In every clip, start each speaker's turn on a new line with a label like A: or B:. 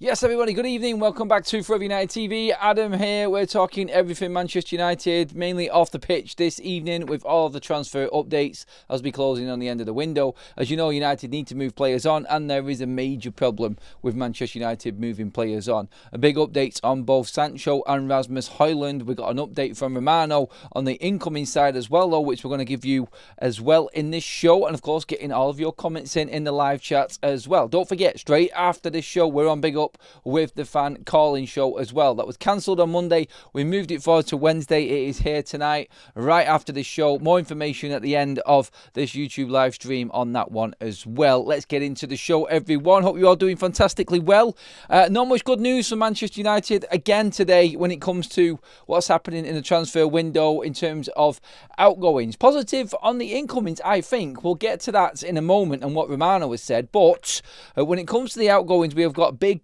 A: Yes, everybody, good evening. Welcome back to FUTV United TV. Adam here. We're talking everything Manchester United, mainly off the pitch this evening with all of the transfer updates as we closing on the end of the window. As you know, United need to move players on, and there is a major problem with Manchester United moving players on. A big update on both Sancho and Rasmus Hojlund. We got an update from Romano on the incoming side as well, though, which we're going to give you as well in this show. And of course, getting all of your comments in the live chats as well. Don't forget, straight after this show, we're on Big Up with the fan calling show as well. That was cancelled on Monday. We moved it forward to Wednesday. It is here tonight, right after this show. More information at the end of this YouTube live stream on that one as well. Let's get into the show, everyone. Hope you're all doing fantastically well. Not much good news for Manchester United again today when it comes to what's happening in the transfer window in terms of outgoings. Positive on the incomings, I think. We'll get to that in a moment and what Romano has said. But when it comes to the outgoings, we have got big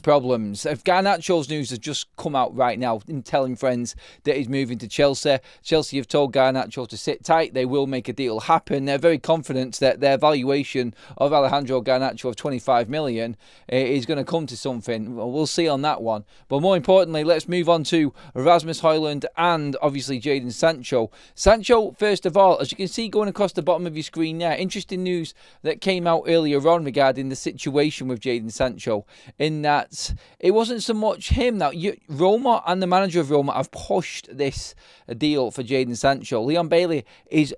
A: problems. If Garnacho's news has just come out right now in telling friends that he's moving to Chelsea. Chelsea have told Garnacho to sit tight. They will make a deal happen. They're very confident that their valuation of Alejandro Garnacho of 25 million is going to come to something. We'll see on that one. But more importantly, let's move on to Rasmus Hojlund and obviously Jadon Sancho. Sancho, first of all, as you can see going across the bottom of your screen there, interesting news that came out earlier on regarding the situation with Jadon Sancho, in that it wasn't so much him. Now, Roma and the manager of Roma have pushed this deal for Jadon Sancho. Leon Bailey is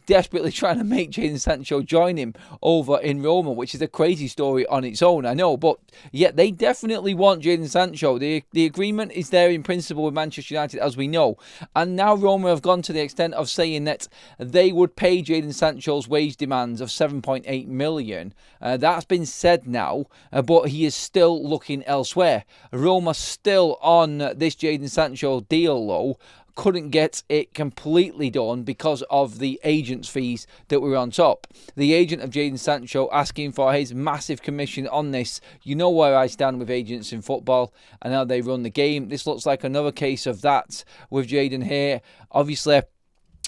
A: desperately trying to make Jadon Sancho join him over in Roma, which is a crazy story on its own, I know. But yet they definitely want Jadon Sancho. The agreement is there in principle with Manchester United, as we know. And now Roma have gone to the extent of saying that they would pay Jadon Sancho's wage demands of 7.8 million. That's been said now, but he is still looking elsewhere. Roma still on this Jadon Sancho deal, though. Couldn't get it completely done because of the agent's fees that were on top. The agent of Jadon Sancho asking for his massive commission on this. You know where I stand with agents in football and how they run the game. This looks like another case of that with Jadon here. Obviously,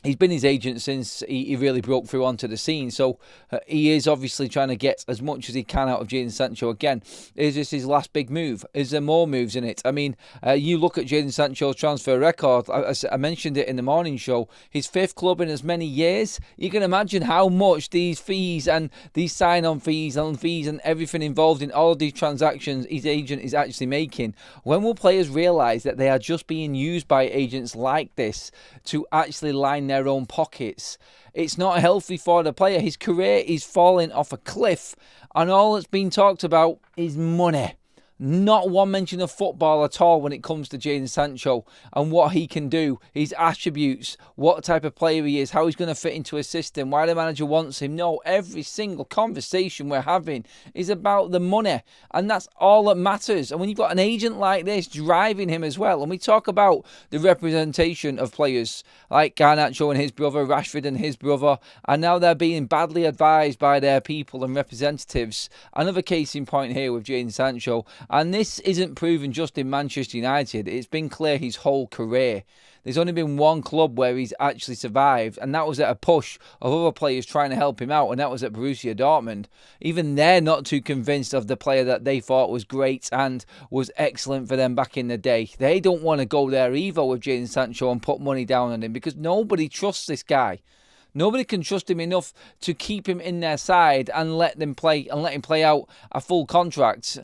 A: he's been his agent since he really broke through onto the scene. So he is obviously trying to get as much as he can out of Jadon Sancho again. Is this his last big move? Is there more moves in it? I mean, you look at Jadon Sancho's transfer record. I mentioned it in the morning show. His fifth club in as many years. You can imagine how much these fees and these sign-on fees and everything involved in all of these transactions his agent is actually making. When will players realise that they are just being used by agents like this to actually line their own pockets? It's not healthy for the player. His career is falling off a cliff, and all that's been talked about is money. Not one mention of football at all when it comes to Jadon Sancho and what he can do, his attributes, what type of player he is, how he's going to fit into a system, why the manager wants him. No, every single conversation we're having is about the money, and that's all that matters. And when you've got an agent like this driving him as well, and we talk about the representation of players like Garnacho and his brother, Rashford and his brother, and now they're being badly advised by their people and representatives. Another case in point here with Jadon Sancho. And this isn't proven just in Manchester United. It's been clear his whole career. There's only been one club where he's actually survived, and that was at a push of other players trying to help him out, and that was at Borussia Dortmund. Even they're not too convinced of the player that they thought was great and was excellent for them back in the day. They don't want to go there either with Jadon Sancho and put money down on him because nobody trusts this guy. Nobody can trust him enough to keep him in their side and let him play out a full contract.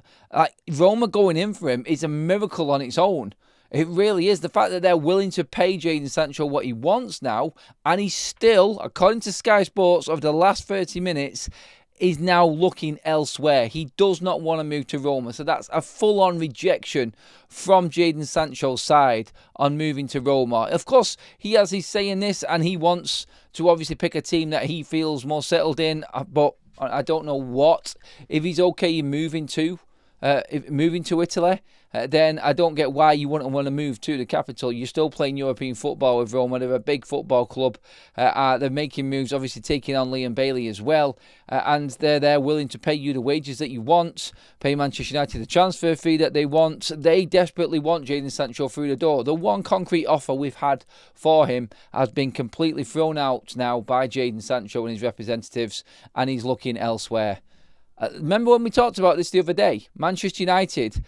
A: Roma going in for him is a miracle on its own. It really is. The fact that they're willing to pay Jadon Sancho what he wants now, and he's still, according to Sky Sports, over the last 30 minutes, is now looking elsewhere. He does not want to move to Roma. So that's a full-on rejection from Jadon Sancho's side on moving to Roma. Of course, he's saying this, and he wants to obviously pick a team that he feels more settled in, but I don't know what. If he's okay moving to Italy, then I don't get why you wouldn't want to move to the capital. You're still playing European football with Roma. They're a big football club. They're making moves, obviously taking on Leon Bailey as well. And they're there willing to pay you the wages that you want, pay Manchester United the transfer fee that they want. They desperately want Jadon Sancho through the door. The one concrete offer we've had for him has been completely thrown out now by Jadon Sancho and his representatives, and he's looking elsewhere. Remember when we talked about this the other day? Manchester United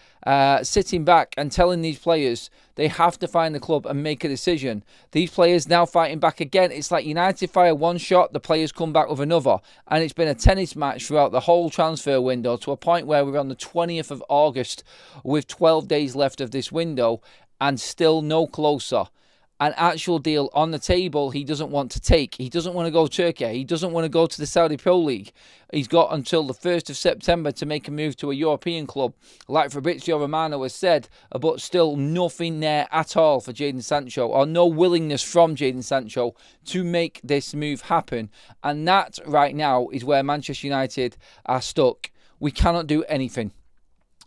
A: sitting back and telling these players they have to find the club and make a decision. These players now fighting back again. It's like United fire one shot, the players come back with another. And it's been a tennis match throughout the whole transfer window, to a point where we're on the 20th of August with 12 days left of this window and still no closer. An actual deal on the table he doesn't want to take. He doesn't want to go to Turkey. He doesn't want to go to the Saudi Pro League. He's got until the 1st of September to make a move to a European club, like Fabrizio Romano has said, but still nothing there at all for Jadon Sancho, or no willingness from Jadon Sancho to make this move happen. And that right now is where Manchester United are stuck. We cannot do anything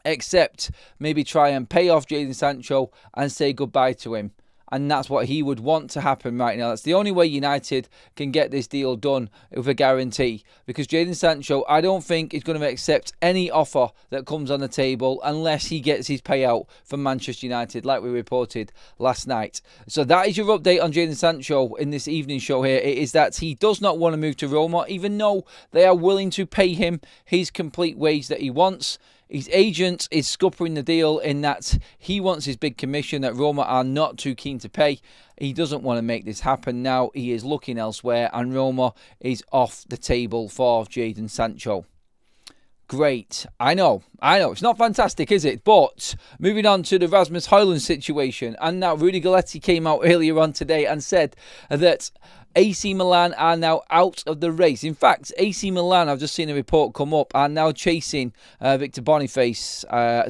A: except maybe try and pay off Jadon Sancho and say goodbye to him. And that's what he would want to happen right now. That's the only way United can get this deal done with a guarantee. Because Jadon Sancho, I don't think is going to accept any offer that comes on the table unless he gets his payout from Manchester United, like we reported last night. So that is your update on Jadon Sancho in this evening show here. It is that he does not want to move to Roma, even though they are willing to pay him his complete wage that he wants. His agent is scuppering the deal in that he wants his big commission that Roma are not too keen to pay. He doesn't want to make this happen now. He is looking elsewhere, and Roma is off the table for Jadon Sancho. Great. I know. It's not fantastic, is it? But moving on to the Rasmus Hojlund situation. And now Rudy Galletti came out earlier on today and said that AC Milan are now out of the race. In fact, AC Milan, I've just seen a report come up, are now chasing Victor Boniface. That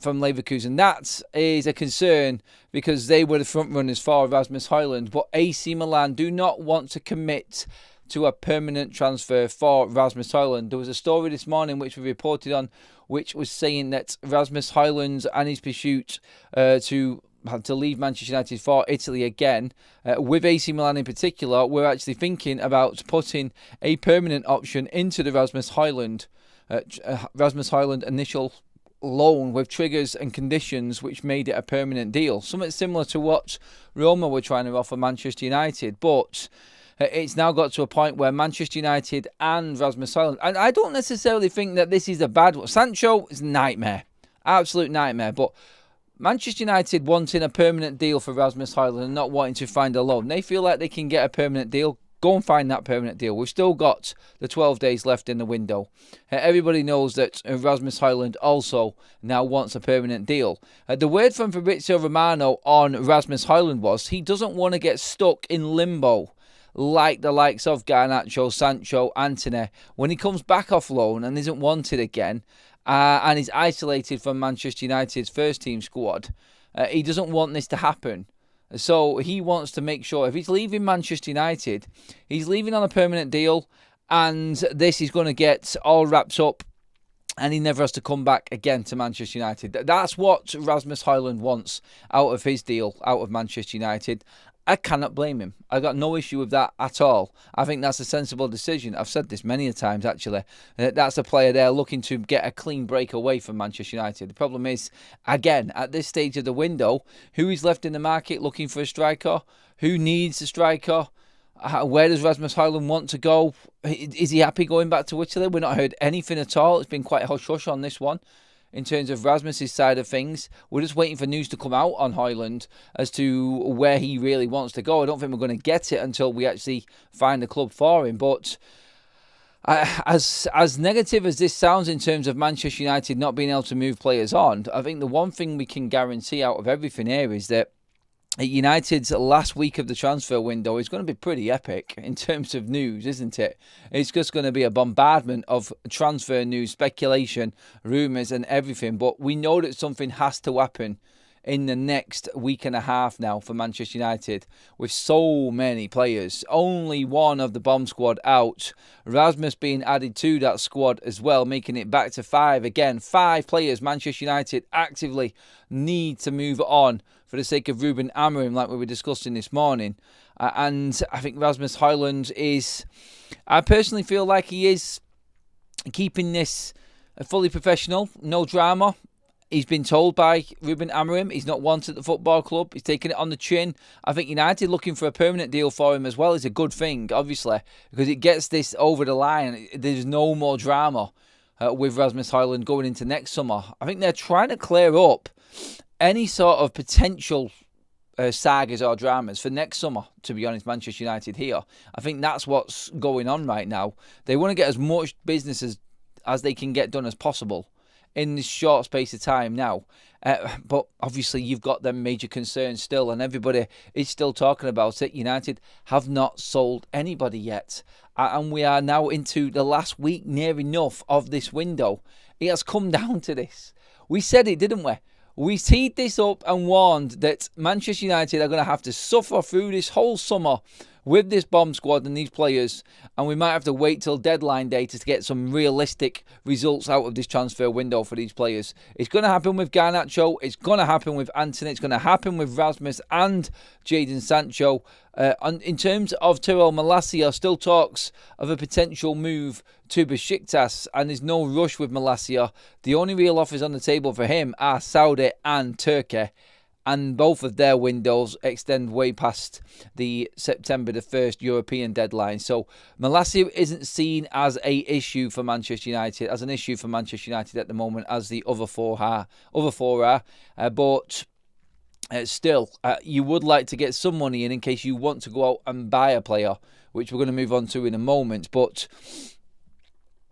A: from Leverkusen. That is a concern because they were the front runners for Rasmus Hojlund. But AC Milan do not want to commit to a permanent transfer for Rasmus Hojlund. There was a story this morning which we reported on, which was saying that Rasmus Hojlund and his pursuit to leave Manchester United for Italy again, with AC Milan in particular, we're actually thinking about putting a permanent option into the Rasmus Hojlund initial loan with triggers and conditions which made it a permanent deal. Something similar to what Roma were trying to offer Manchester United, but it's now got to a point where Manchester United and Rasmus Hojlund, and I don't necessarily think that this is a bad one. Sancho is a nightmare, absolute nightmare, but Manchester United wanting a permanent deal for Rasmus Hojlund and not wanting to find a loan. They feel like they can get a permanent deal. Go and find that permanent deal. We've still got the 12 days left in the window. Everybody knows that Rasmus Hojlund also now wants a permanent deal. The word from Fabrizio Romano on Rasmus Hojlund was he doesn't want to get stuck in limbo like the likes of Garnacho, Sancho, Antony, when he comes back off loan and isn't wanted again, and is isolated from Manchester United's first team squad. He doesn't want this to happen. So he wants to make sure if he's leaving Manchester United, he's leaving on a permanent deal, and this is going to get all wrapped up and he never has to come back again to Manchester United. That's what Rasmus Hojlund wants out of his deal, out of Manchester United. I cannot blame him. I got no issue with that at all. I think that's a sensible decision. I've said this many a times, actually. That's a player there looking to get a clean break away from Manchester United. The problem is, again, at this stage of the window, who is left in the market looking for a striker? Who needs a striker? Where does Rasmus Hojlund want to go? Is he happy going back to Italy? We've not heard anything at all. It's been quite hush-hush on this one. In terms of Rasmus's side of things, we're just waiting for news to come out on Hojlund as to where he really wants to go. I don't think we're going to get it until we actually find a club for him. But as negative as this sounds in terms of Manchester United not being able to move players on, I think the one thing we can guarantee out of everything here is that United's last week of the transfer window is going to be pretty epic in terms of news, isn't it? It's just going to be a bombardment of transfer news, speculation, rumours and everything. But we know that something has to happen in the next week and a half now for Manchester United with so many players. Only one of the bomb squad out. Rasmus being added to that squad as well, making it back to 5 again. 5 players Manchester United actively need to move on for the sake of Ruben Amorim, like we were discussing this morning. And I think Rasmus Hojlund is... I personally feel like he is keeping this fully professional, no drama. He's been told by Ruben Amorim he's not wanted at the football club. He's taken it on the chin. I think United looking for a permanent deal for him as well is a good thing, obviously, because it gets this over the line. There's no more drama with Rasmus Hojlund going into next summer. I think they're trying to clear up any sort of potential sagas or dramas for next summer, to be honest, Manchester United here. I think that's what's going on right now. They want to get as much business as they can get done as possible in this short space of time now. But obviously you've got them major concerns still, and everybody is still talking about it. United have not sold anybody yet. And we are now into the last week, near enough, of this window. It has come down to this. We said it, didn't we? We teed this up and warned that Manchester United are going to have to suffer through this whole summer with this bomb squad and these players, and we might have to wait till deadline day to get some realistic results out of this transfer window for these players. It's going to happen with Garnacho, it's going to happen with Antony, it's going to happen with Rasmus and Jadon Sancho. In terms of Tyrell Malacia, still talks of a potential move to Besiktas, and there's no rush with Malacia. The only real offers on the table for him are Saudi and Turkey, and both of their windows extend way past the September the 1st European deadline. So Malacia isn't seen as an issue for Manchester United at the moment, as the other four are. But still, you would like to get some money in case you want to go out and buy a player, which we're going to move on to in a moment. But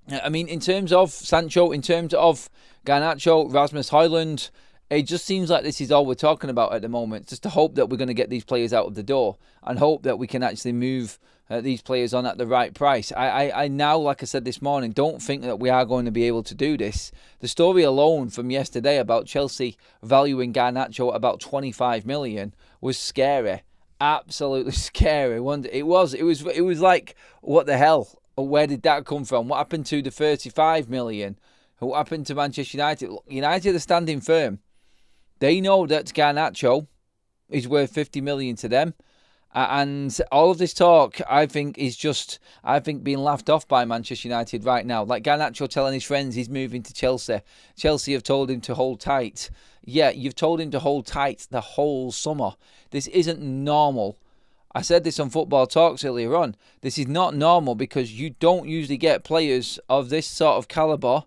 A: I mean, in terms of Sancho, in terms of Garnacho, Rasmus Hojlund, it just seems like this is all we're talking about at the moment. Just to hope that we're going to get these players out of the door and hope that we can actually move these players on at the right price. I now, like I said this morning, don't think that we are going to be able to do this. The story alone from yesterday about Chelsea valuing Garnacho at about 25 million was scary. Absolutely scary. It was like, what the hell? Where did that come from? What happened to the 35 million? What happened to Manchester United? Look, United are standing firm. They know that Garnacho is worth 50 million to them. And all of this talk, I think, is just, being laughed off by Manchester United right now. Like Garnacho telling his friends he's moving to Chelsea. Chelsea have told him to hold tight. Yeah, you've told him to hold tight the whole summer. This isn't normal. I said this on Football Talks earlier on. This is not normal, because you don't usually get players of this sort of calibre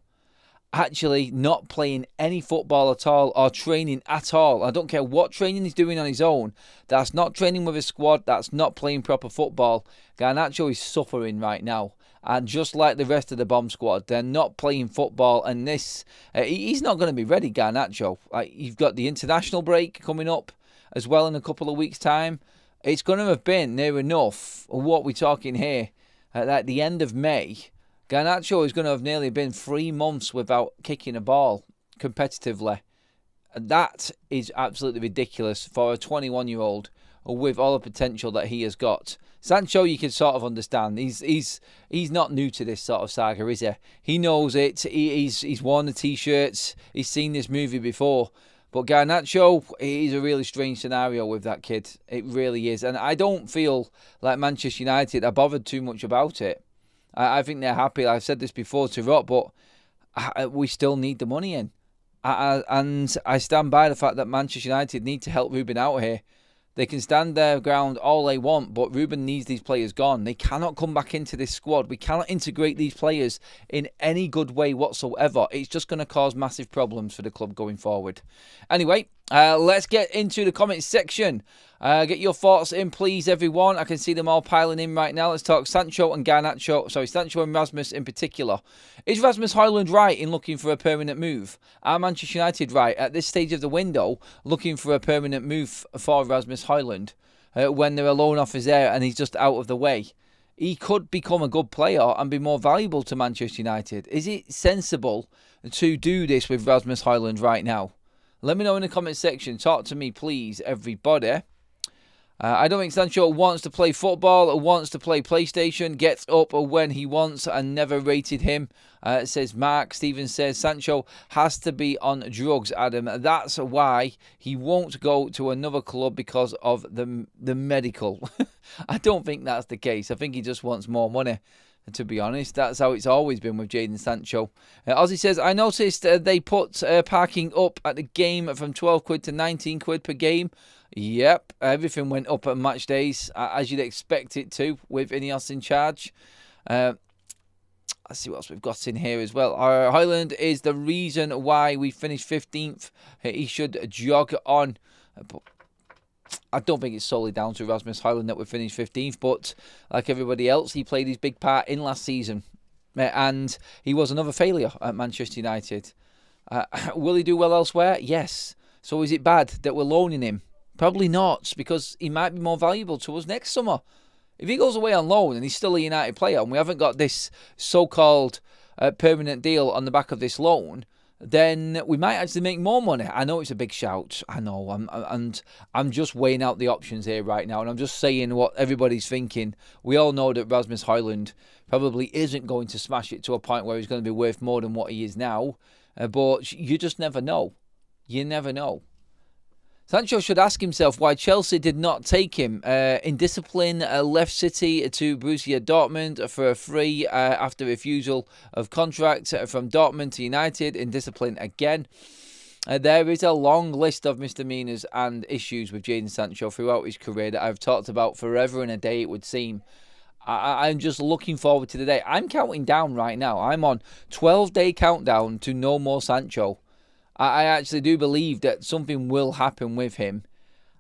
A: actually not playing any football at all or training at all. I don't care what training he's doing on his own. That's not training with a squad. That's not playing proper football. Garnacho is suffering right now. And just like the rest of the bomb squad, they're not playing football. And this, he's not going to be ready, Garnacho. You've got the international break coming up as well in a couple of weeks' time. It's going to have been near enough, what we're talking here, at the end of May. Garnacho is going to have nearly been 3 months without kicking a ball competitively. That is absolutely ridiculous for a 21-year-old with all the potential that he has got. Sancho, you can sort of understand. He's not new to this sort of saga, is he? He knows it. He's worn the T-shirts. He's seen this movie before. But Garnacho is a really strange scenario with that kid. It really is. And I don't feel like Manchester United are bothered too much about it. I think they're happy. I've said this before to Rob, but we still need the money in. And I stand by the fact that Manchester United need to help Ruben out here. They can stand their ground all they want, but Ruben needs these players gone. They cannot come back into this squad. We cannot integrate these players in any good way whatsoever. It's just going to cause massive problems for the club going forward. Anyway, let's get into the comments section. Get your thoughts in, please, everyone. I can see them all piling in right now. Let's talk Sancho and Garnacho. Sorry, Sancho and Rasmus in particular. Is Rasmus Hojlund right in looking for a permanent move? Are Manchester United right at this stage of the window looking for a permanent move for Rasmus Hojlund when there are loan offers there and he's just out of the way? He could become a good player and be more valuable to Manchester United. Is it sensible to do this with Rasmus Hojlund right now? Let me know in the comment section. Talk to me, please, everybody. I don't think Sancho wants to play football or wants to play PlayStation. Gets up when he wants and never rated him. Says Mark. Steven says Sancho has to be on drugs, Adam. That's why he won't go to another club, because of the medical. I don't think that's the case. I think he just wants more money. to be honest. That's how it's always been with Jadon Sancho. Ozzy says, I noticed they put parking up at the game from 12 quid to 19 quid per game. Yep, everything went up at match days, as you'd expect it to, with Ineos in charge. Let's see what else we've got in here as well. Hojlund is the reason why we finished 15th. He should jog on. But I don't think it's solely down to Rasmus Hojlund that we finished 15th, but like everybody else, he played his big part in last season. And he was another failure at Manchester United. Will he do well elsewhere? Yes. So is it bad that we're loaning him? Probably not, because he might be more valuable to us next summer. If he goes away on loan and he's still a United player and we haven't got this so-called permanent deal on the back of this loan, then we might actually make more money. I know it's a big shout. I know. I'm just weighing out the options here right now, and I'm just saying what everybody's thinking. We all know that Rasmus Hojlund probably isn't going to smash it to a point where he's going to be worth more than what he is now, but you just never know. You never know. Sancho should ask himself why Chelsea did not take him. In discipline, left City to Borussia Dortmund for a free after refusal of contract from Dortmund to United. In discipline again. There is a long list of misdemeanours and issues with Jadon Sancho throughout his career that I've talked about forever and a day, it would seem. I'm just looking forward to the day. I'm counting down right now. I'm on 12-day countdown to no more Sancho. I actually do believe that something will happen with him.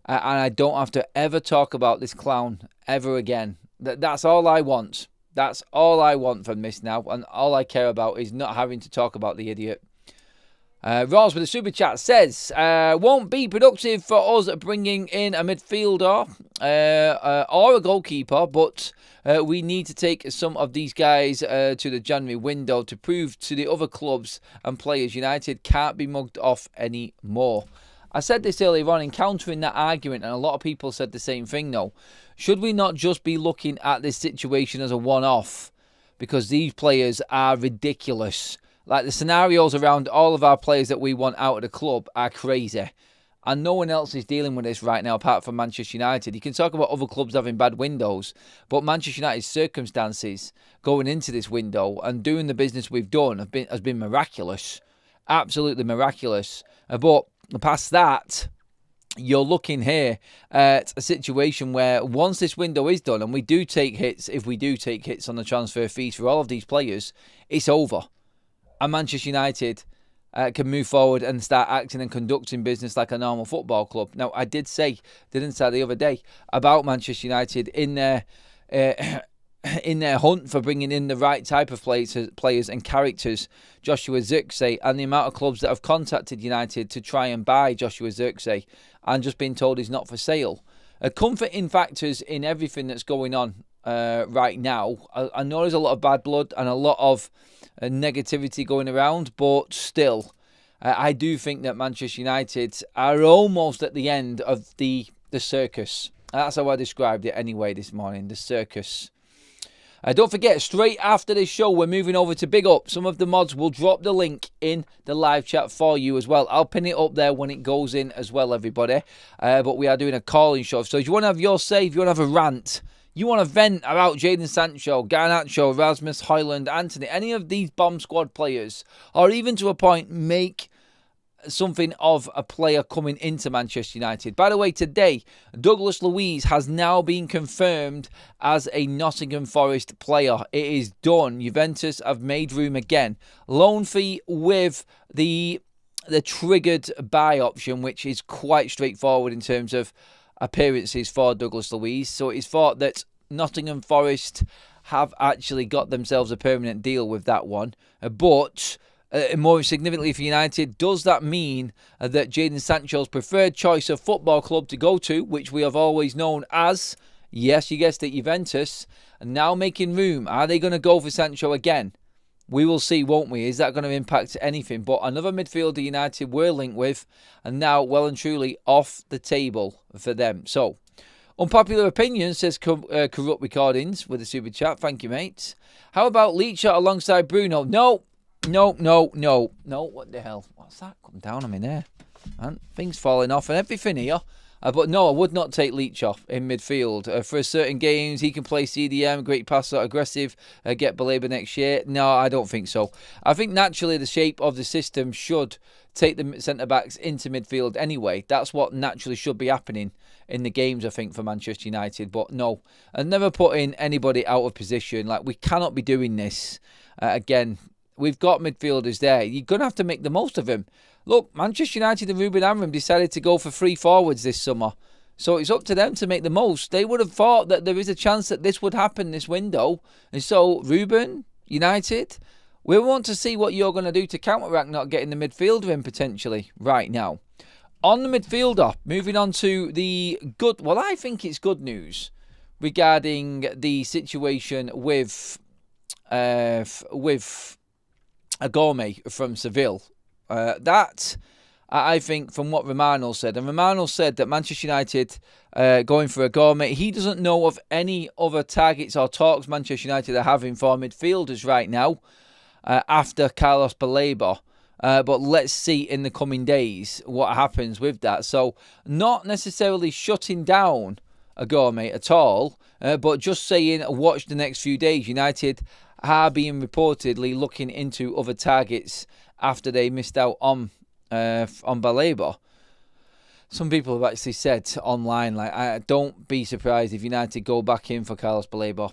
A: And I don't have to ever talk about this clown ever again. That's all I want. That's all I want from this now. And all I care about is not having to talk about the idiot. Ross with a super chat says, won't be productive for us bringing in a midfielder or a goalkeeper, but we need to take some of these guys to the January window to prove to the other clubs and players United can't be mugged off anymore. I said this earlier on, encountering that argument, and a lot of people said the same thing though. Should we not just be looking at this situation as a one-off? Because these players are ridiculous. Like, the scenarios around all of our players that we want out of the club are crazy. And no one else is dealing with this right now apart from Manchester United. You can talk about other clubs having bad windows, but Manchester United's circumstances going into this window and doing the business we've done has been miraculous. Absolutely miraculous. But past that, you're looking here at a situation where once this window is done, and we do take hits, if we do take hits on the transfer fees for all of these players, it's over. And Manchester United can move forward and start acting and conducting business like a normal football club. Now, I didn't say the other day about Manchester United in their hunt for bringing in the right type of players and characters, Joshua Zirkzee, and the amount of clubs that have contacted United to try and buy Joshua Zirkzee and just been told he's not for sale. Comforting factors in everything that's going on right now. I know there's a lot of bad blood and a lot of negativity going around, but still, I do think that Manchester United are almost at the end of the circus. That's how I described it anyway this morning, the circus. Don't forget, straight after this show, we're moving over to Big Up. Some of the mods will drop the link in the live chat for you as well. I'll pin it up there when it goes in as well, everybody. But we are doing a calling show. So if you want to have your say, if you want to have a rant, you want to vent about Jadon Sancho, Garnacho, Rasmus Hojlund, Antony, any of these bomb squad players, or even to a point, make something of a player coming into Manchester United. By the way, today, Douglas Luiz has now been confirmed as a Nottingham Forest player. It is done. Juventus have made room again. Loan fee with the triggered buy option, which is quite straightforward in terms of appearances for Douglas Luiz. So it's thought that Nottingham Forest have actually got themselves a permanent deal with that one. But more significantly for United, does that mean that Jadon Sancho's preferred choice of football club to go to, which we have always known as, yes, you guessed it, Juventus, and now making room? Are they going to go for Sancho again? We will see, won't we? Is that going to impact anything? But another midfielder United were linked with, and now well and truly off the table for them. So, unpopular opinion, says Corrupt Recordings with a super chat. Thank you, mate. How about Leacher alongside Bruno? No. What the hell? What's that? Come down on me there. Man, things falling off and everything here. But no, I would not take Leach off in midfield. For certain games, he can play CDM, great passer, aggressive, get Baleba next year. No, I don't think so. I think naturally the shape of the system should take the centre-backs into midfield anyway. That's what naturally should be happening in the games, I think, for Manchester United. But no, and never putting anybody out of position. Like, we cannot be doing this. Again, we've got midfielders there. You're going to have to make the most of them. Look, Manchester United and Ruben Amorim decided to go for 3 forwards this summer. So it's up to them to make the most. They would have thought that there is a chance that this would happen this window. And so, Ruben, United, we want to see what you're going to do to counteract not getting the midfielder in potentially right now. On the midfielder, moving on to the good, well, I think it's good news regarding the situation with a gourmet from Seville. That, I think, from what Romano said, and Romano said that Manchester United going for a gourmet, he doesn't know of any other targets or talks Manchester United are having for midfielders right now after Carlos Baleba. But let's see in the coming days what happens with that. So not necessarily shutting down a gourmet at all, but just saying watch the next few days. United are being reportedly looking into other targets after they missed out on Baleba. Some people have actually said online, like, don't be surprised if United go back in for Carlos Baleba.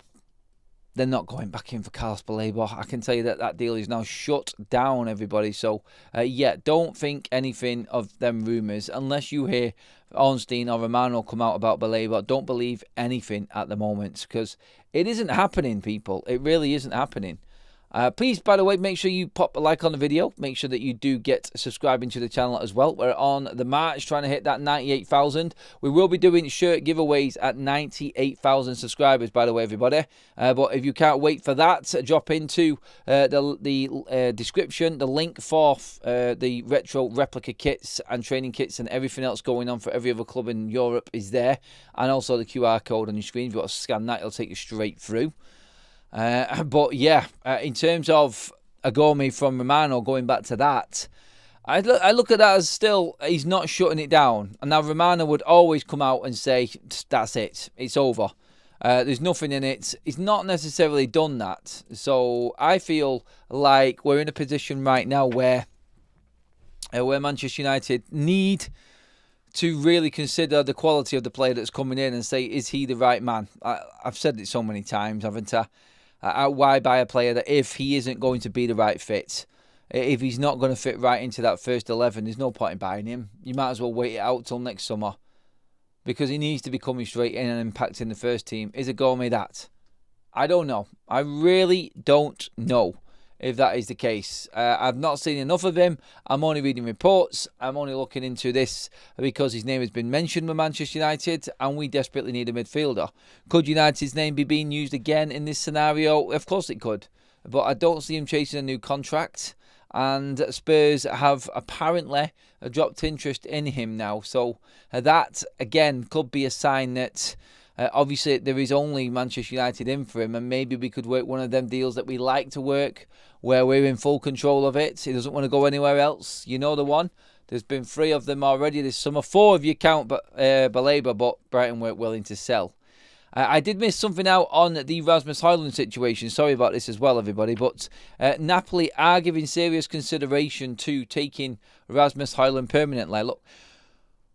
A: They're not going back in for Carlos Baleba. I can tell you that that deal is now shut down, everybody. So, yeah, don't think anything of them rumours. Unless you hear Ornstein or Romano come out about Baleba, don't believe anything at the moment, because it isn't happening, people. It really isn't happening. Please, by the way, make sure you pop a like on the video. Make sure that you do get subscribing to the channel as well. We're on the march trying to hit that 98,000. We will be doing shirt giveaways at 98,000 subscribers, by the way, everybody. But if you can't wait for that, drop into the description, the link for the retro replica kits and training kits and everything else going on for every other club in Europe is there. And also the QR code on your screen. If you want to scan that, it'll take you straight through. But yeah, in terms of a gourmet from Romano, going back to that, I look at that as still, he's not shutting it down. And now Romano would always come out and say, that's it, it's over. There's nothing in it. He's not necessarily done that. So I feel like we're in a position right now where Manchester United need to really consider the quality of the player that's coming in and say, is he the right man? I've said it so many times, haven't I? Why buy a player that if he isn't going to be the right fit, if he's not going to fit right into that first 11, there's no point in buying him. You might as well wait it out till next summer, because he needs to be coming straight in and impacting the first team. Is a gourmet that? I don't know. I really don't know if that is the case. I've not seen enough of him. I'm only reading reports. I'm only looking into this because his name has been mentioned with Manchester United and we desperately need a midfielder. Could United's name be being used again in this scenario? Of course it could. But I don't see him chasing a new contract. And Spurs have apparently dropped interest in him now. So that, again, could be a sign that obviously there is only Manchester United in for him, and maybe we could work one of them deals that we like to work where we're in full control of it. He doesn't want to go anywhere else. You know the one. There's been 3 of them already this summer. 4 if you count Baleba, but Brighton weren't willing to sell. I did miss something out on the Rasmus Hojlund situation. Sorry about this as well, everybody. But Napoli are giving serious consideration to taking Rasmus Hojlund permanently. Look,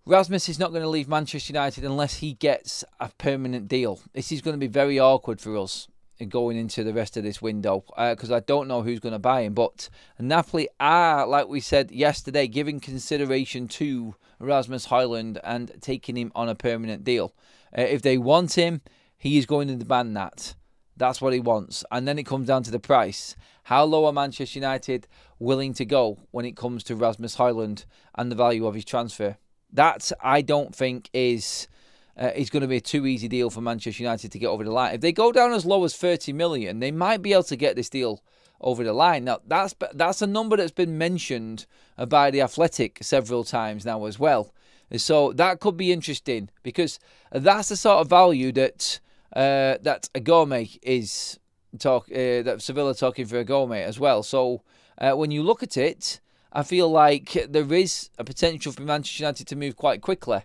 A: Rasmus is not going to leave Manchester United unless he gets a permanent deal. This is going to be very awkward for us going into the rest of this window because I don't know who's going to buy him. But Napoli are, like we said yesterday, giving consideration to Rasmus Hojlund and taking him on a permanent deal. If they want him, he is going to demand that. That's what he wants. And then it comes down to the price. How low are Manchester United willing to go when it comes to Rasmus Hojlund and the value of his transfer? That, I don't think, is going to be a too easy deal for Manchester United to get over the line. If they go down as low as 30 million, they might be able to get this deal over the line. Now, that's a number that's been mentioned by The Athletic several times now as well. So that could be interesting because that's the sort of value that a gourmet is that Sevilla are talking for a gourmet as well. So when you look at it, I feel like there is a potential for Manchester United to move quite quickly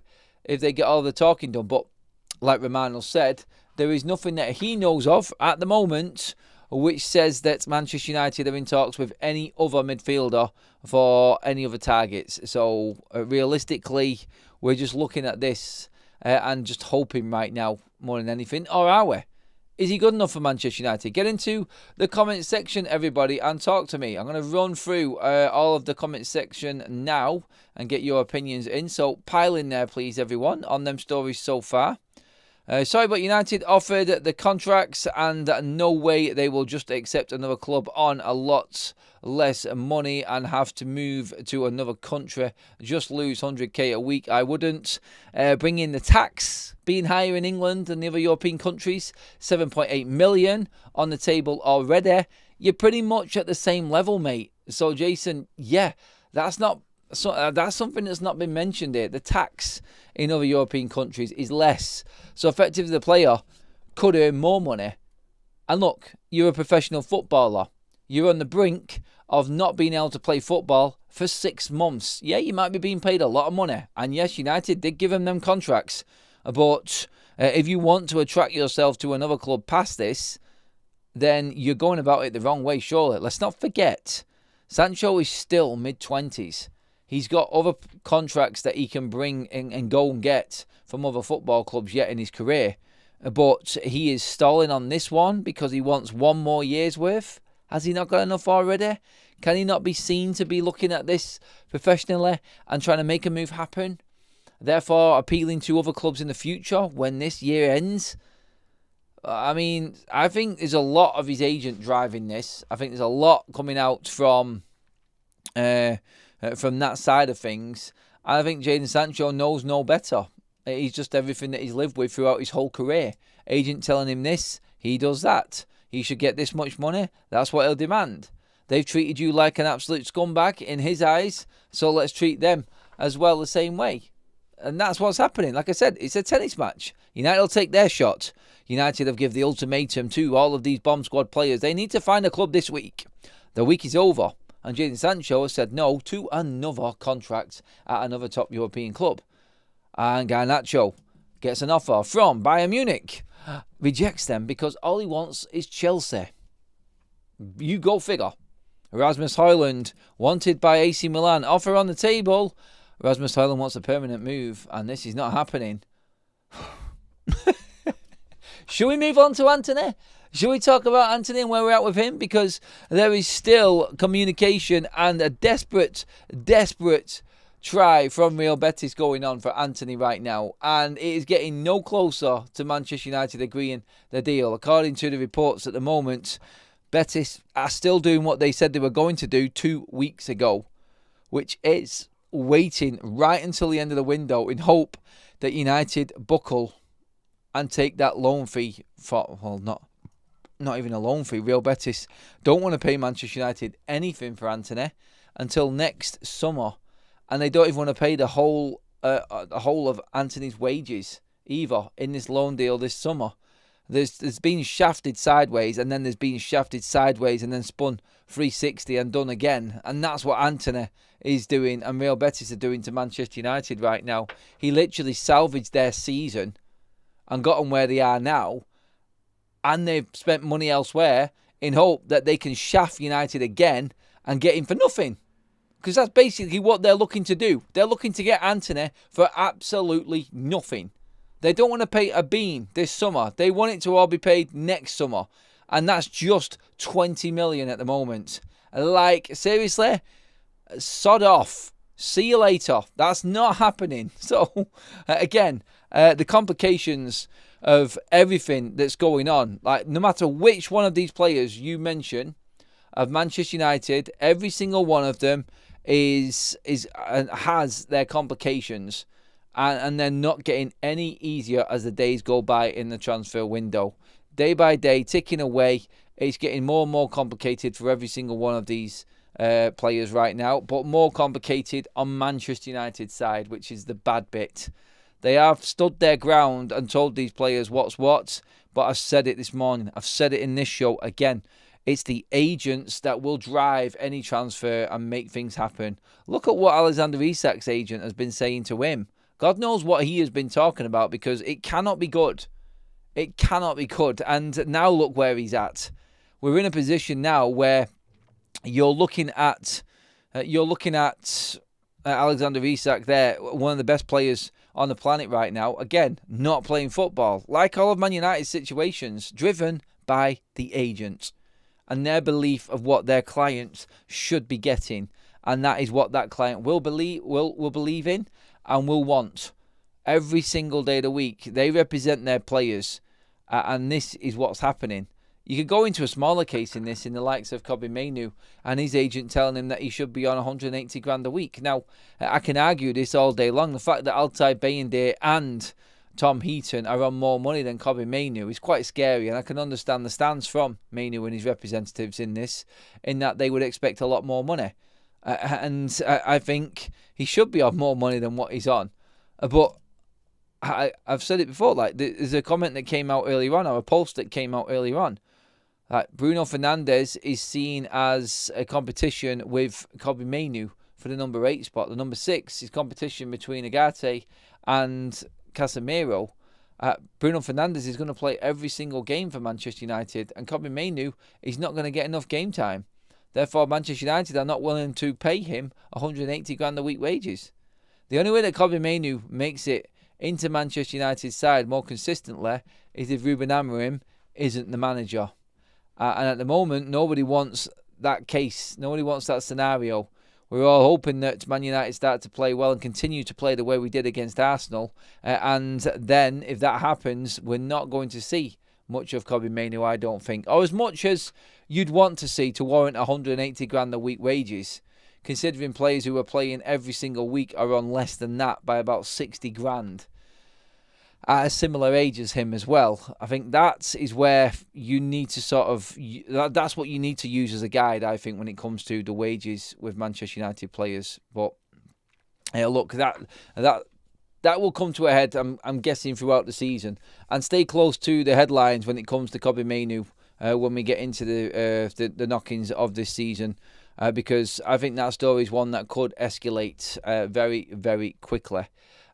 A: if they get all the talking done. But like Romano said, there is nothing that he knows of at the moment which says that Manchester United are in talks with any other midfielder for any other targets. So realistically, we're just looking at this and just hoping right now more than anything. Or are we? Is he good enough for Manchester United? Get into the comment section, everybody, and talk to me. I'm going to run through all of the comment section now and get your opinions in. So pile in there, please, everyone, on them stories so far. Sorry, but United offered the contracts and no way they will just accept another club on a lot less money and have to move to another country. Just lose 100k a week. I wouldn't. Bring in the tax being higher in England than the other European countries. 7.8 million on the table already. You're pretty much at the same level, mate. So, Jason, yeah, that's something that's not been mentioned here. The tax in other European countries is less. So effectively the player could earn more money. And look, you're a professional footballer. You're on the brink of not being able to play football for 6 months. Yeah, you might be being paid a lot of money. And yes, United did give them contracts. But if you want to attract yourself to another club past this, then you're going about it the wrong way, surely. Let's not forget, Sancho is still mid-20s. He's got other contracts that he can bring in and go and get from other football clubs yet in his career. But he is stalling on this one because he wants 1 more year's worth. Has he not got enough already? Can he not be seen to be looking at this professionally and trying to make a move happen? Therefore, appealing to other clubs in the future when this year ends. I mean, I think there's a lot of his agent driving this. I think there's a lot coming out from that side of things. I think Jadon Sancho knows no better. He's just everything that he's lived with throughout his whole career. Agent telling him this, he does that. He should get this much money, that's what he'll demand. They've treated you like an absolute scumbag in his eyes, so let's treat them as well the same way. And that's what's happening. Like I said, it's a tennis match. United will take their shot. United have given the ultimatum to all of these bomb squad players. They need to find a club this week. The week is over. And Jadon Sancho has said no to another contract at another top European club. And Garnacho gets an offer from Bayern Munich. Rejects them because all he wants is Chelsea. You go figure. Rasmus Hojlund wanted by AC Milan. Offer on the table. Rasmus Hojlund wants a permanent move. And this is not happening. Should we move on to Antony? Should we talk about Antony and where we're at with him? Because there is still communication and a desperate try from Real Betis going on for Antony right now. And it is getting no closer to Manchester United agreeing the deal. According to the reports at the moment, Betis are still doing what they said they were going to do 2 weeks ago, which is waiting right until the end of the window in hope that United buckle and take that loan fee for, well, not even a loan fee. Real Betis don't want to pay Manchester United anything for Antony until next summer, and they don't even want to pay the whole of Antony's wages either in this loan deal this summer. There's been shafted sideways, and then there's been shafted sideways, and then spun 360 and done again, and that's what Antony is doing, and Real Betis are doing to Manchester United right now. He literally salvaged their season and got them where they are now. And they've spent money elsewhere in hope that they can shaft United again and get him for nothing. Because that's basically what they're looking to do. They're looking to get Antony for absolutely nothing. They don't want to pay a bean this summer. They want it to all be paid next summer. And that's just 20 million at the moment. Like, seriously? Sod off. See you later. That's not happening. So, again, the complications of everything that's going on, like no matter which one of these players you mention of Manchester United, every single one of them has their complications, and they're not getting any easier as the days go by in the transfer window. Day by day, ticking away, it's getting more and more complicated for every single one of these players right now, but more complicated on Manchester United's side, which is the bad bit. They have stood their ground and told these players what's what, but I've said it this morning. I've said it in this show again. It's the agents that will drive any transfer and make things happen. Look at what Alexander Isak's agent has been saying to him. God knows what he has been talking about, because it cannot be good. It cannot be good. And now look where he's at. We're in a position now where you're looking at Alexander Isak there, one of the best players on the planet right now. Again, not playing football. Like all of Man United's situations, driven by the agent and their belief of what their clients should be getting. And that is what that client will believe in and will want every single day of the week. They represent their players, and this is what's happening. You could go into a smaller case in this, in the likes of Kobbie Mainoo and his agent telling him that he should be on 180 grand a week. Now, I can argue this all day long. The fact that Altay Bayindir and Tom Heaton are on more money than Kobbie Mainoo is quite scary, and I can understand the stance from Mainoo and his representatives in this, in that they would expect a lot more money. And I think he should be on more money than what he's on. But I've said it before, like, there's a comment that came out earlier on, or a post that came out earlier on. Bruno Fernandes is seen as a competition with Kobbie Mainoo for the number 8 spot. The number 6 is competition between Agate and Casemiro. Bruno Fernandes is going to play every single game for Manchester United, and Kobbie Mainoo is not going to get enough game time. Therefore, Manchester United are not willing to pay him 180 grand a week wages. The only way that Kobbie Mainoo makes it into Manchester United's side more consistently is if Ruben Amorim isn't the manager. And at the moment, nobody wants that case. Nobody wants that scenario. We're all hoping that Man United start to play well and continue to play the way we did against Arsenal. And then, if that happens, we're not going to see much of Kobbie Mainoo, I don't think. Or as much as you'd want to see to warrant 180 grand a week wages, considering players who are playing every single week are on less than that by about 60 grand. At a similar age as him as well. I think that is where you need to that's what you need to use as a guide, I think, when it comes to the wages with Manchester United players. But look, that will come to a head, I'm guessing, throughout the season. And stay close to the headlines when it comes to Kobbie Mainoo when we get into the knockings of this season. Because I think that story is one that could escalate very, very quickly.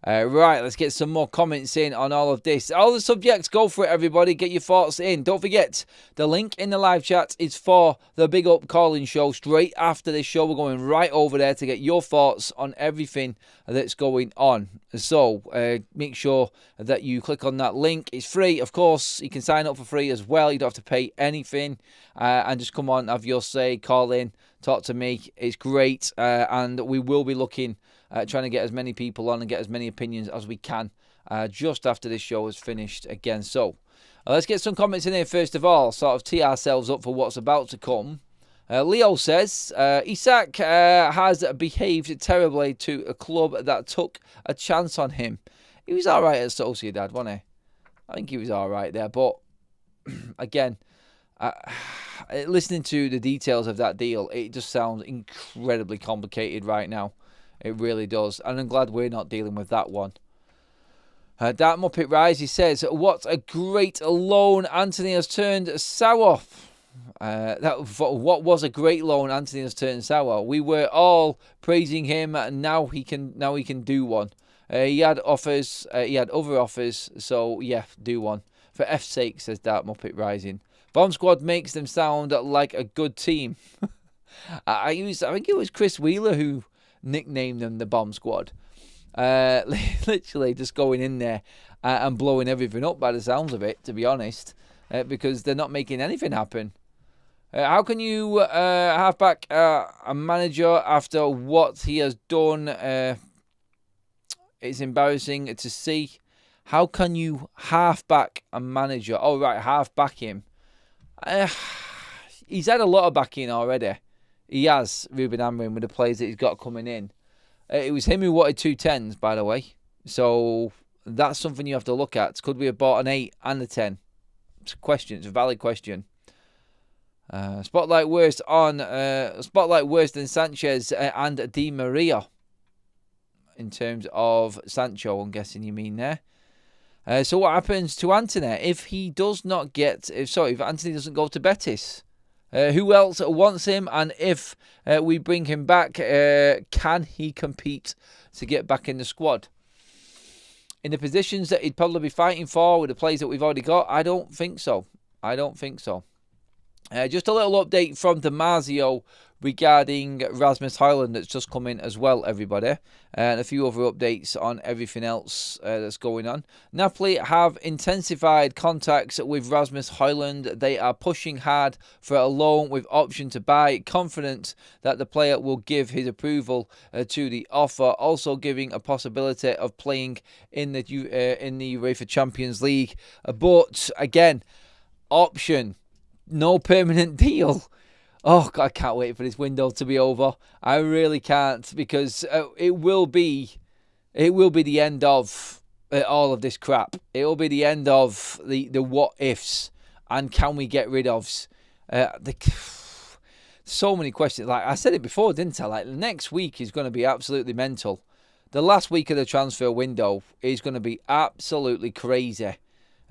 A: Right, let's get some more comments in on all of this. All the subjects, go for it, everybody. Get your thoughts in. Don't forget, the link in the live chat is for the Big Up Calling Show. Straight after this show, we're going right over there to get your thoughts on everything that's going on. So, make sure that you click on that link. It's free, of course. You can sign up for free as well. You don't have to pay anything. And just come on, have your say, call in, talk to me. It's great. And we will be looking trying to get as many people on and get as many opinions as we can just after this show is finished again. So let's get some comments in here first of all, sort of tee ourselves up for what's about to come. Leo says, Isak has behaved terribly to a club that took a chance on him. He was all right at Sociedad, wasn't he? I think he was all right there. But again, listening to the details of that deal, it just sounds incredibly complicated right now. It really does. And I'm glad we're not dealing with that one. Dark Muppet Rise, he says, what a great loan Antony has turned sour. What was a great loan Antony has turned sour. We were all praising him. Now he can do one. He had offers. He had other offers. So, yeah, do one. For F's sake, says Dark Muppet Rising. Bomb Squad makes them sound like a good team. I think it was Chris Wheeler who nicknamed them the Bomb Squad. Literally just going in there and blowing everything up by the sounds of it, to be honest, because they're not making anything happen. How can you have back a manager after what he has done? It's embarrassing to see. How can you half back a manager? Oh, right, half back him. He's had a lot of backing already. He has, Ruben Amorim, with the players that he's got coming in. It was him who wanted 2 10s, by the way. So that's something you have to look at. Could we have bought an 8 and a 10? It's a question. It's a valid question. Spotlight worse than Sanchez and Di Maria. In terms of Sancho, I'm guessing you mean there. So what happens to Antony if Antony doesn't go to Betis? Who else wants him? And if we bring him back, can he compete to get back in the squad? in the positions that he'd probably be fighting for with the players that we've already got? I don't think so. I don't think so. Just a little update from Damasio regarding Rasmus Hojlund that's just come in as well, everybody. And a few other updates on everything else that's going on. Napoli have intensified contacts with Rasmus Hojlund. They are pushing hard for a loan with option to buy, confident that the player will give his approval to the offer, also giving a possibility of playing in the UEFA Champions League. But again, option, no permanent deal. Oh, God, I can't wait for this window to be over. I really can't, because it will be the end of all of this crap. It will be the end of the what ifs and can we get rid of. So many questions. Like I said it before, didn't I? Like next week is going to be absolutely mental. The last week of the transfer window is going to be absolutely crazy.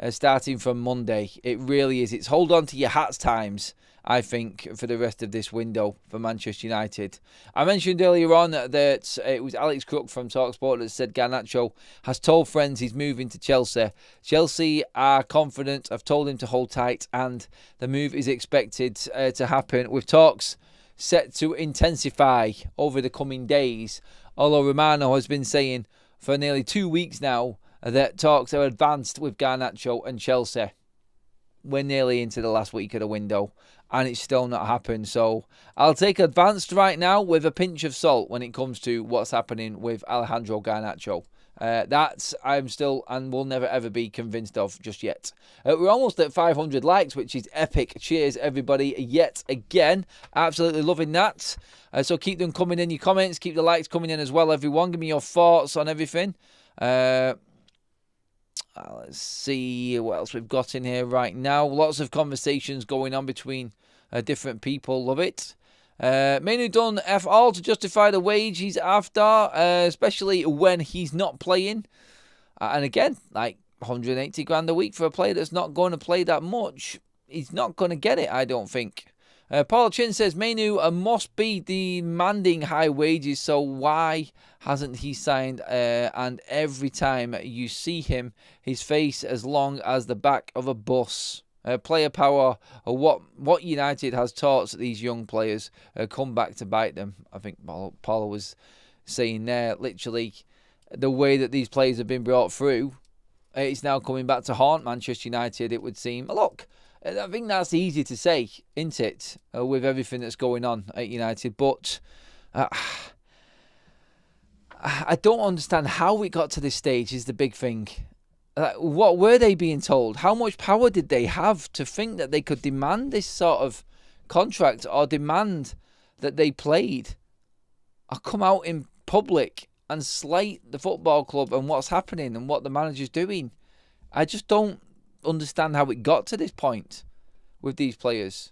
A: Starting from Monday, it really is. It's hold on to your hats times, I think, for the rest of this window for Manchester United. I mentioned earlier on that it was Alex Crook from TalkSport that said Garnacho has told friends he's moving to Chelsea. Chelsea are confident, have told him to hold tight, and the move is expected to happen, with talks set to intensify over the coming days. Although Romano has been saying for nearly 2 weeks now that talks are advanced with Garnacho and Chelsea. We're nearly into the last week of the window and it's still not happened. So I'll take advanced right now with a pinch of salt when it comes to what's happening with Alejandro Garnacho. That I'm still and will never ever be convinced of just yet. We're almost at 500 likes, which is epic. Cheers everybody yet again. Absolutely loving that. So keep them coming in, your comments. Keep the likes coming in as well, everyone. Give me your thoughts on everything. Let's see what else we've got in here right now. Lots of conversations going on between different people. Love it. Mainoo done F all to justify the wage he's after, especially when he's not playing. And again, like 180 grand a week for a player that's not going to play that much. He's not going to get it, I don't think. Paul Chin says Mainoo must be demanding high wages, so why hasn't he signed? And every time you see him, his face as long as the back of a bus. Player power, or what United has taught these young players, come back to bite them. I think Paul was saying there, literally, the way that these players have been brought through, it's now coming back to haunt Manchester United, it would seem. Look, I think that's easy to say, isn't it, with everything that's going on at United. But I don't understand how it got to this stage is the big thing. What were they being told? How much power did they have to think that they could demand this sort of contract or demand that they played or come out in public and slight the football club and what's happening and what the manager's doing? I just don't understand how it got to this point with these players.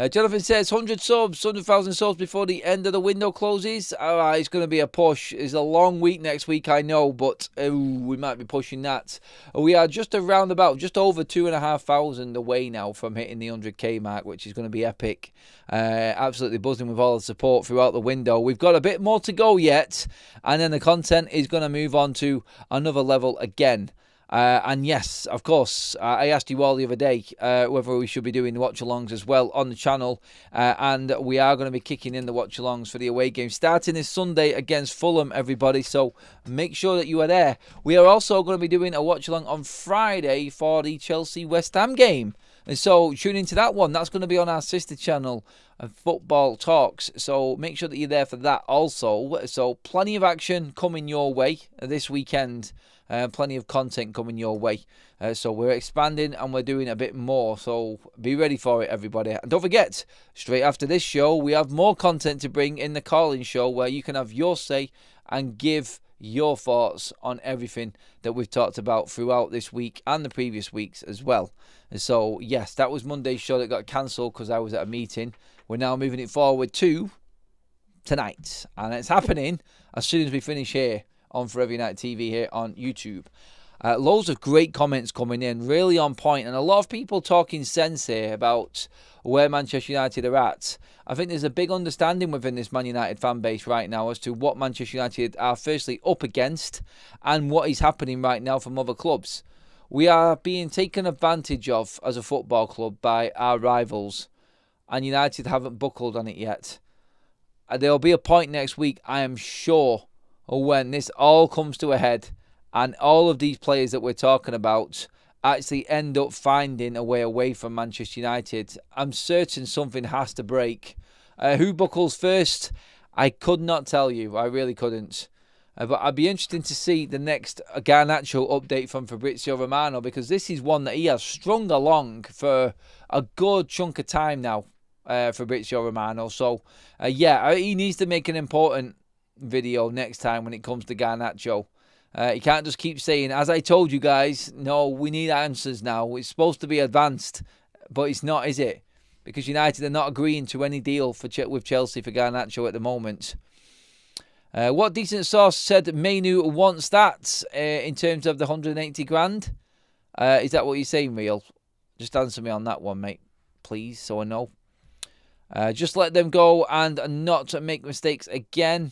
A: Jonathan says 100,000 subs before the end of the window closes. It's going to be a push. It's a long week next week, I know, but we might be pushing that. We are just around about, just over 2,500 away now from hitting the 100k mark, which is going to be epic. Absolutely buzzing with all the support throughout the window. We've got a bit more to go yet, and then the content is going to move on to another level again. And yes, of course, I asked you all the other day whether we should be doing the watch-alongs as well on the channel. And we are going to be kicking in the watch-alongs for the away game, starting this Sunday against Fulham, everybody. So make sure that you are there. We are also going to be doing a watch-along on Friday for the Chelsea-West Ham game. And so tune into that one. That's going to be on our sister channel, Football Talks. So make sure that you're there for that also. So plenty of action coming your way this weekend. Plenty of content coming your way. So we're expanding and we're doing a bit more. So be ready for it, everybody. And don't forget, straight after this show, we have more content to bring in the call-in show where you can have your say and give your thoughts on everything that we've talked about throughout this week and the previous weeks as well. And so, yes, that was Monday's show that got cancelled because I was at a meeting. We're now moving it forward to tonight. And it's happening as soon as we finish here on Forever United TV here on YouTube. Loads of great comments coming in, really on point, and a lot of people talking sense here about where Manchester United are at. I think there's a big understanding within this Man United fan base right now as to what Manchester United are firstly up against and what is happening right now from other clubs. We are being taken advantage of as a football club by our rivals, and United haven't buckled on it yet. There'll be a point next week, I am sure, when this all comes to a head and all of these players that we're talking about actually end up finding a way away from Manchester United. I'm certain something has to break. Who buckles first? I could not tell you. I really couldn't. But I'd be interested to see the next Garnacho update from Fabrizio Romano, because this is one that he has strung along for a good chunk of time now, Fabrizio Romano. So, yeah, he needs to make an important video next time when it comes to Garnacho. He can't just keep saying, as I told you guys, no, we need answers now. It's supposed to be advanced, but it's not, is it? Because United are not agreeing to any deal with Chelsea for Garnacho at the moment. What decent source said Mainoo wants that in terms of the 180 grand? Is that what you're saying, Real? Just answer me on that one, mate, please, so I know. Just let them go and not make mistakes again.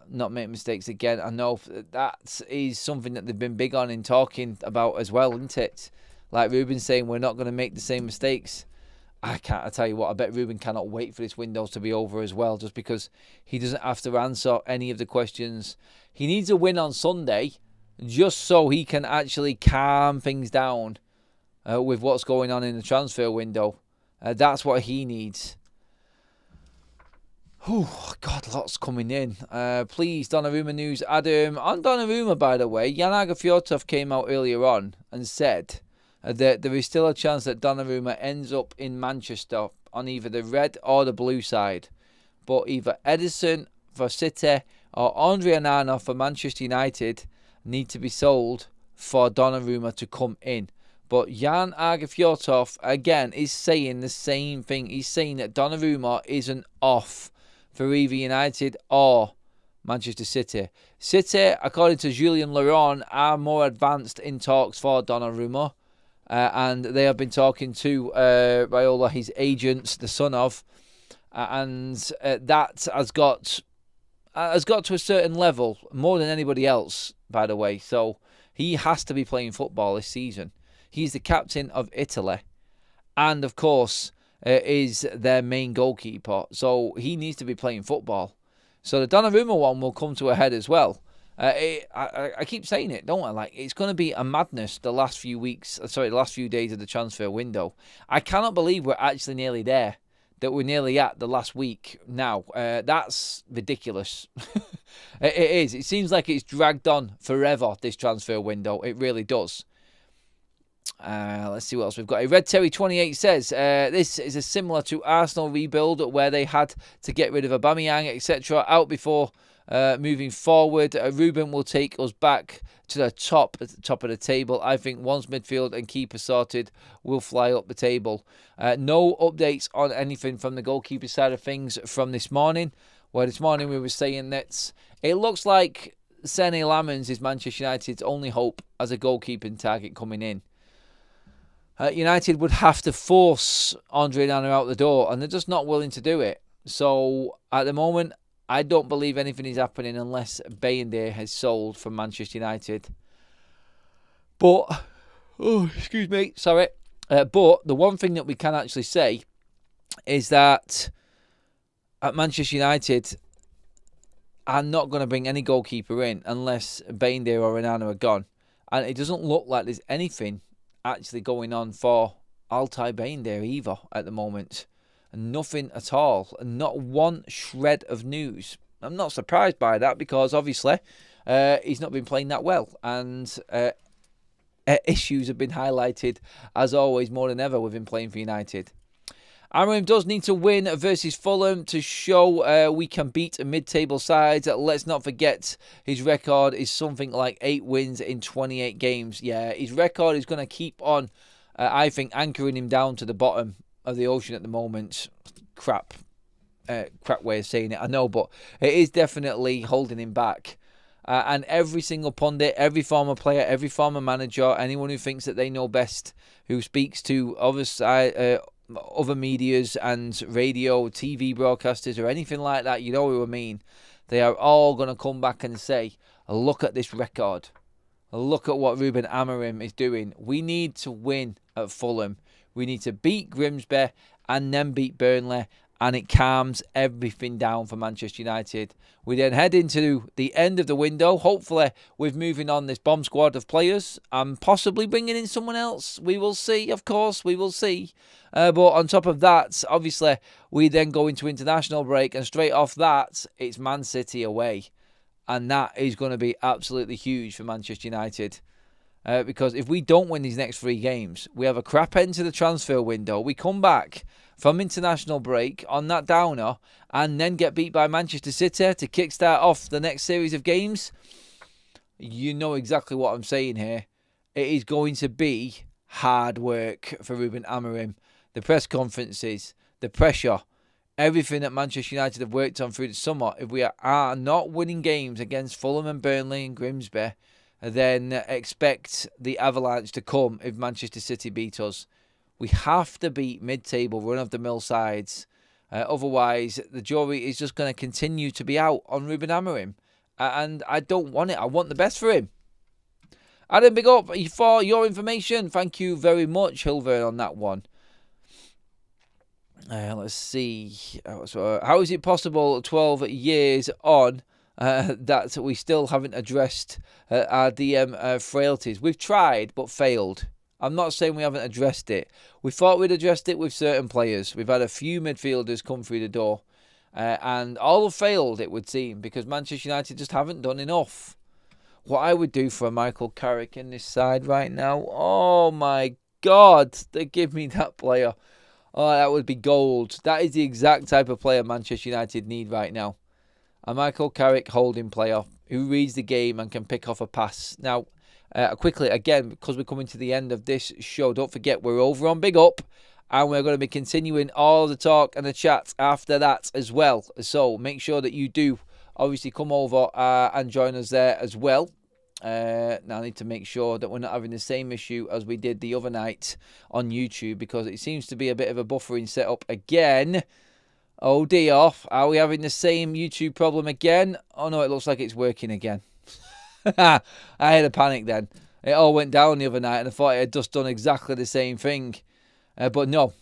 A: Not make mistakes again. I know that is something that they've been big on in talking about as well, isn't it? Like Ruben saying, we're not going to make the same mistakes. I tell you what, I bet Ruben cannot wait for this window to be over as well, just because he doesn't have to answer any of the questions. He needs a win on Sunday just so he can actually calm things down with what's going on in the transfer window. That's what he needs. Oh, God, lots coming in. Please, Donnarumma news. Adam, on Donnarumma, by the way, Jan Fjortov came out earlier on and said that there is still a chance that Donnarumma ends up in Manchester on either the red or the blue side. But either Edison for City or Andre Onana for Manchester United need to be sold for Donnarumma to come in. But Jan Fjortov, again, is saying the same thing. He's saying that Donnarumma isn't off for either United or Manchester City. City, according to Julien Laurent, are more advanced in talks for Donnarumma. And they have been talking to Raiola, his agents, the son of. And that has got to a certain level, more than anybody else, by the way. So he has to be playing football this season. He's the captain of Italy. And, of course, is their main goalkeeper. So he needs to be playing football. So the Donnarumma one will come to a head as well. I keep saying it, don't I? Like, it's going to be a madness the last few days of the transfer window. I cannot believe we're actually nearly there. That we're nearly at the last week now. That's ridiculous. It is. It seems like it's dragged on forever, this transfer window. It really does. Let's see what else we've got. Red Terry 28 says, this is similar to Arsenal rebuild where they had to get rid of Aubameyang, etc. out before moving forward. Ruben will take us back to the top of the table. I think once midfield and keeper sorted, we'll fly up the table. No updates on anything from the goalkeeper side of things from this morning, where this morning we were saying that it looks like Sene Lammens is Manchester United's only hope as a goalkeeping target coming in. United would have to force Andre Onana out the door, and they're just not willing to do it. So, at the moment, I don't believe anything is happening unless Bayende has sold from Manchester United. But, excuse me, sorry. But the one thing that we can actually say is that at Manchester United are not going to bring any goalkeeper in unless Bayende or Onana are gone. And it doesn't look like there's anything actually going on for Altay Bayende either at the moment. Nothing at all. Not one shred of news. I'm not surprised by that because obviously he's not been playing that well. And issues have been highlighted as always more than ever with him playing for United. Amorim does need to win versus Fulham to show we can beat mid-table sides. Let's not forget his record is something like 8 wins in 28 games. Yeah, his record is going to keep on, I think, anchoring him down to the bottom of the ocean at the moment. Crap way of saying it, I know, but it is definitely holding him back. And every single pundit, every former player, every former manager, anyone who thinks that they know best, who speaks to other medias and radio, TV broadcasters or anything like that, you know who I mean, they are all going to come back and say, look at this record. Look at what Ruben Amorim is doing. We need to win at Fulham. We need to beat Grimsby and then beat Burnley, and it calms everything down for Manchester United. We then head into the end of the window, hopefully with moving on this bomb squad of players and possibly bringing in someone else. We will see, of course, we will see. But on top of that, obviously, we then go into international break, and straight off that, it's Man City away. And that is going to be absolutely huge for Manchester United. Because if we don't win these next 3 games, we have a crap end to the transfer window. We come back from international break on that downer and then get beat by Manchester City to kickstart off the next series of games. You know exactly what I'm saying here. It is going to be hard work for Ruben Amorim. The press conferences, the pressure, everything that Manchester United have worked on through the summer. If we are not winning games against Fulham and Burnley and Grimsby, then expect the avalanche to come if Manchester City beat us. We have to beat mid-table, run-of-the-mill sides. Otherwise, the jury is just going to continue to be out on Ruben Amorim. And I don't want it. I want the best for him. Adam, big up for your information. Thank you very much, Hilvern, on that one. Let's see. So, how is it possible 12 years on that we still haven't addressed our DM frailties? We've tried, but failed. I'm not saying we haven't addressed it. We thought we'd addressed it with certain players. We've had a few midfielders come through the door. And all have failed, it would seem, because Manchester United just haven't done enough. What I would do for a Michael Carrick in this side right now, oh my God, they give me that player. Oh, that would be gold. That is the exact type of player Manchester United need right now. A Michael Carrick holding player who reads the game and can pick off a pass. Now, quickly, again, because we're coming to the end of this show, don't forget we're over on Big Up, and we're going to be continuing all the talk and the chat after that as well. So make sure that you do obviously come over and join us there as well. Now I need to make sure that we're not having the same issue as we did the other night on YouTube, because it seems to be a bit of a buffering setup again. Oh dear, are we having the same YouTube problem again? Oh no, it looks like it's working again. I had a panic then. It all went down the other night and I thought I had just done exactly the same thing. But no.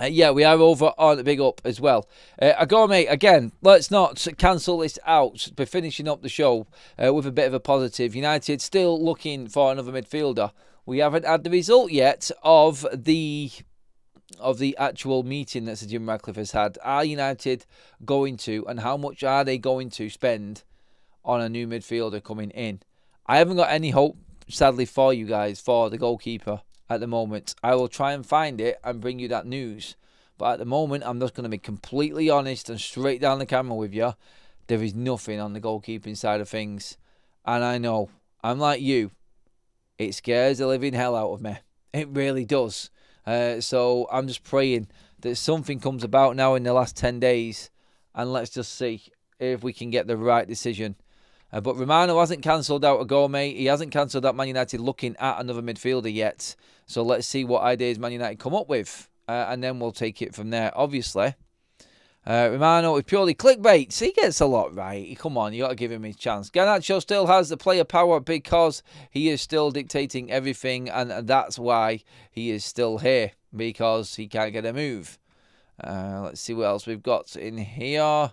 A: Yeah, we are over on Big Up as well. Agome, again, let's not cancel this out. We're finishing up the show with a bit of a positive. United still looking for another midfielder. We haven't had the result yet of the actual meeting that Sir Jim Ratcliffe has had. Are United going to, and how much are they going to spend on a new midfielder coming in? I haven't got any hope, sadly, for you guys, for the goalkeeper at the moment. I will try and find it and bring you that news. But at the moment, I'm just going to be completely honest and straight down the camera with you. There is nothing on the goalkeeping side of things. And I know, I'm like you, it scares the living hell out of me. It really does. So I'm just praying that something comes about now in the last 10 days. And let's just see if we can get the right decision. But Romano hasn't cancelled out a Gourmet. He hasn't cancelled out Man United looking at another midfielder yet. So let's see what ideas Man United come up with. And then we'll take it from there, obviously. Romano is purely clickbait. He gets a lot right. Come on, you got to give him his chance. Garnacho still has the player power because he is still dictating everything. And that's why he is still here. Because he can't get a move. Let's see what else we've got in here.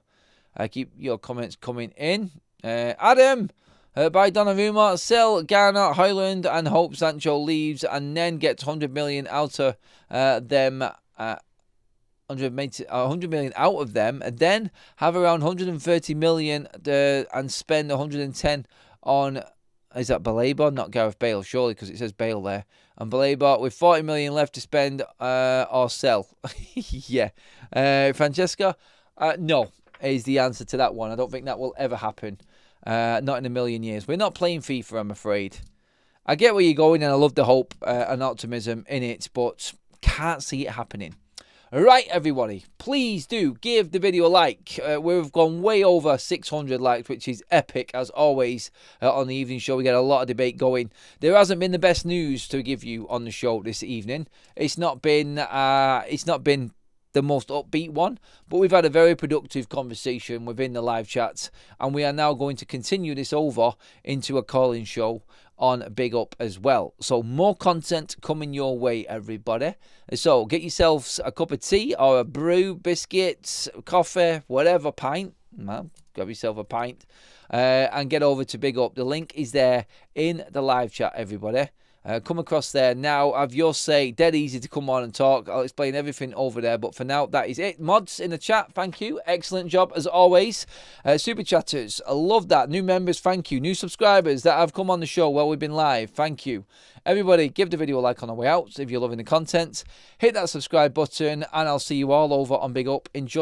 A: Keep your comments coming in. Adam, by Donnarumma, sell Garner, Hojlund and hope Sancho leaves and then gets 100 million out of them. 100 million out of them, and then have around 130 million and spend 110 on, is that Baleba? Not Gareth Bale, surely, because it says Bale there. And Baleba with 40 million left to spend or sell. Yeah. Francesca, no, is the answer to that one. I don't think that will ever happen. Not in a million years. We're not playing FIFA, I'm afraid. I get where you're going and I love the hope and optimism in it, but can't see it happening. Right, everybody, please do give the video a like. We've gone way over 600 likes, which is epic, as always. On the evening show, we get a lot of debate going. There hasn't been the best news to give you on the show this evening. It's not been the most upbeat one, but we've had a very productive conversation within the live chat, and we are now going to continue this over into a call-in show on Big Up as well. So more content coming your way, everybody. So get yourselves a cup of tea or a brew, biscuits, coffee, whatever, pint. Well, grab yourself a pint and get over to Big Up. The link is there in the live chat, everybody. Come across there now. Have your say. Dead easy to come on and talk. I'll explain everything over there. But for now, that is it. Mods in the chat, thank you. Excellent job as always. Super chatters, I love that. New members, thank you. New subscribers that have come on the show while we've been live, thank you. Everybody, give the video a like on the way out if you're loving the content. Hit that subscribe button, and I'll see you all over on Big Up in just